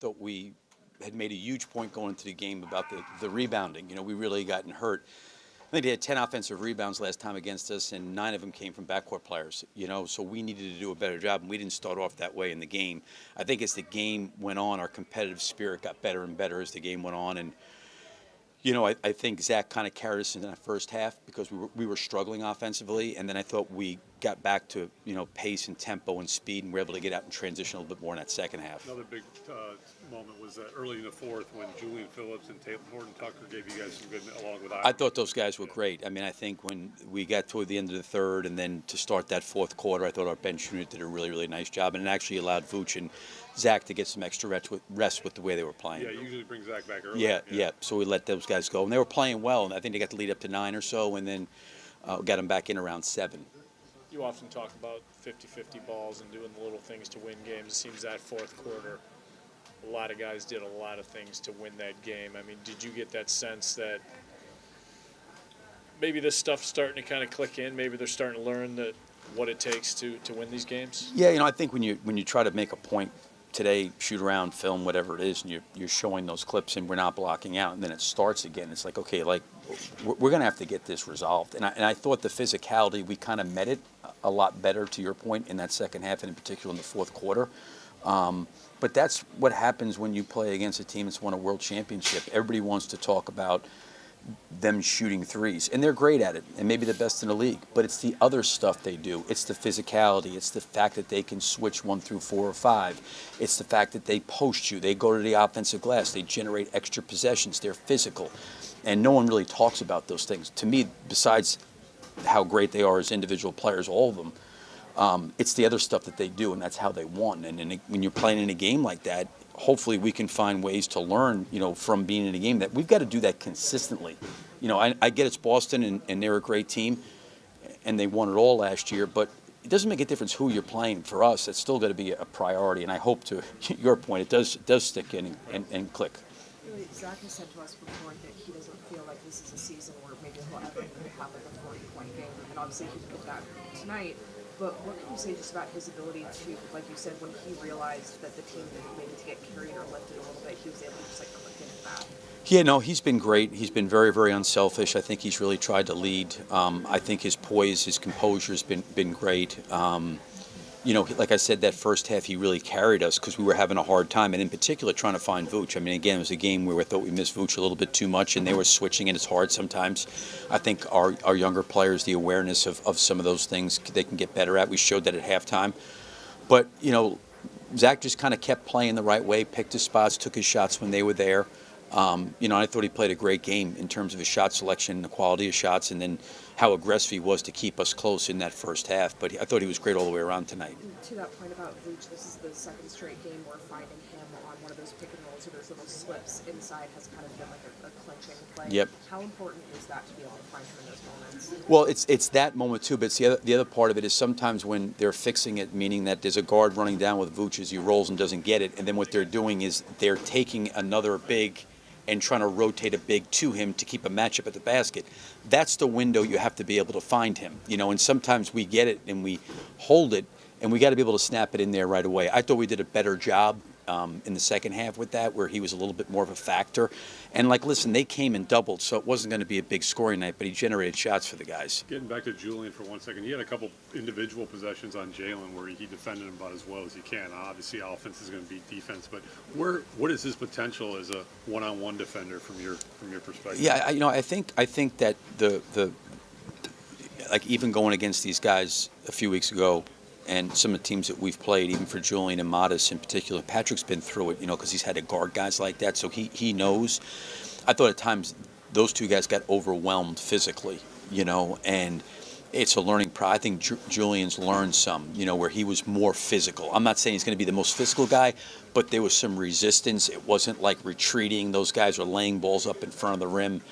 thought we had made a huge point going into the game about the rebounding. We really gotten hurt. I think they had 10 offensive rebounds last time against us, and 9 of them came from backcourt players. So we needed to do a better job, and we didn't start off that way in the game. I think as the game went on, our competitive spirit got better and better as the game went on, and I think Zach kind of carried us in that first half because we were struggling offensively, and then I thought we got back to pace and tempo and speed, and were able to get out and transition a little bit more in that second half. Another big moment was early in the fourth when Julian Phillips and Horton Tucker gave you guys some good along with I thought those guys were great. I think when we got toward the end of the third and then to start that fourth quarter, I thought our bench unit did a really, really nice job, and it actually allowed Vooch and Zach to get some extra rest with the way they were playing. Yeah, usually bring Zach back early. Yeah. So we let those guys go, and they were playing well, and I think they got the lead up to 9 or so, and then got them back in around 7. You often talk about 50-50 balls and doing the little things to win games. It seems that fourth quarter, a lot of guys did a lot of things to win that game. Did you get that sense that maybe this stuff's starting to kind of click in? Maybe they're starting to learn what it takes to win these games? Yeah, I think when you try to make a point today, shoot around, film, whatever it is, and you're showing those clips and we're not blocking out, and then it starts again. It's like, okay, we're going to have to get this resolved. And I thought the physicality, we kind of met it a lot better, to your point, in that second half, and in particular in the fourth quarter. But that's what happens when you play against a team that's won a world championship. Everybody wants to talk about them shooting threes, and they're great at it, and maybe the best in the league. But it's the other stuff they do. It's the physicality. It's the fact that they can switch 1 through 4 or 5. It's the fact that they post you. They go to the offensive glass. They generate extra possessions. They're physical, and no one really talks about those things. To me, besides how great they are as individual players, all of them, it's the other stuff that they do, and that's how they won. And when you're playing in a game like that, hopefully we can find ways to learn, from being in a game, that we've got to do that consistently. I get it's Boston, and they're a great team, and they won it all last year, but it doesn't make a difference who you're playing. For us, it's still got to be a priority, and I hope, to your point, it does stick in and click. Really, Zach has said to us before that he doesn't feel like this is a season where maybe he'll ever have like a 40-point game, and obviously he did that tonight. But what can you say just about his ability to, like you said, when he realized that the team needed maybe to get carried or lifted a little bit, he was able to just click into that? Yeah, no, he's been great. He's been very, very unselfish. I think he's really tried to lead. I think his poise, his composure has been great. Like I said, that first half he really carried us because we were having a hard time, and in particular trying to find Vooch. Again, it was a game where I thought we missed Vooch a little bit too much, and they were switching, and it's hard sometimes. I think our younger players, the awareness of some of those things they can get better at. We showed that at halftime. But, Zach just kind of kept playing the right way, picked his spots, took his shots when they were there. I thought he played a great game in terms of his shot selection, the quality of shots, and then how aggressive he was to keep us close in that first half. But I thought he was great all the way around tonight. And to that point about Vooch, this is the second straight game we're finding him on one of those pick and rolls or those little slips inside has kind of been like a clinching play. Yep. How important is that to be able to find him in those moments? Well, it's that moment too, but it's the other part of it is sometimes when they're fixing it, meaning that there's a guard running down with Vooch as he rolls and doesn't get it, and then what they're doing is they're taking another big and trying to rotate a big to him to keep a matchup at the basket. That's the window you have to be able to find him. And sometimes we get it and we hold it, and we got to be able to snap it in there right away. I thought we did a better job in the second half with that, where he was a little bit more of a factor. And listen, they came and doubled, so it wasn't going to be a big scoring night, but he generated shots for the guys. Getting back to Julian for 1 second, he had a couple individual possessions on Jalen where he defended him about as well as he can. Obviously, offense is going to beat defense, but what is his potential as a one-on-one defender from your perspective? Yeah, I think that the even going against these guys a few weeks ago, and some of the teams that we've played, even for Julian and Modest in particular, Patrick's been through it, because he's had to guard guys like that, so he knows. I thought at times those two guys got overwhelmed physically, and it's a learning process. I think Julian's learned some, where he was more physical. I'm not saying he's going to be the most physical guy, but there was some resistance. It wasn't like retreating. Those guys were laying balls up in front of the rim.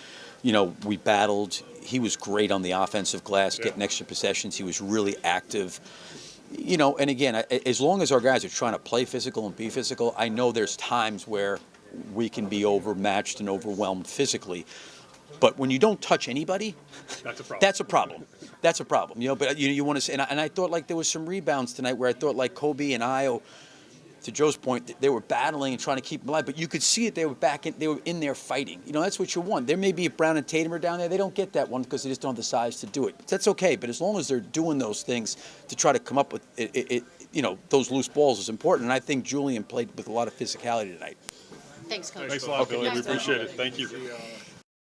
We battled. He was great on the offensive glass, getting extra possessions. He was really active. And again, as long as our guys are trying to play physical and be physical, I know there's times where we can be overmatched and overwhelmed physically. But when you don't touch anybody, that's a problem. That's a problem. That's a problem. But you want to say, and I thought there was some rebounds tonight where I thought Kobe and Io to Joe's point, they were battling and trying to keep them alive, but you could see it. They were in there fighting. You know, that's what you want. There may be if Brown and Tatum are down there, they don't get that one because they just don't have the size to do it. But that's okay. But as long as they're doing those things to try to come up with it, you know, those loose balls is important. And I think Julian played with a lot of physicality tonight. Thanks, Coach. Thanks a lot, Billy. We appreciate it. Thank you.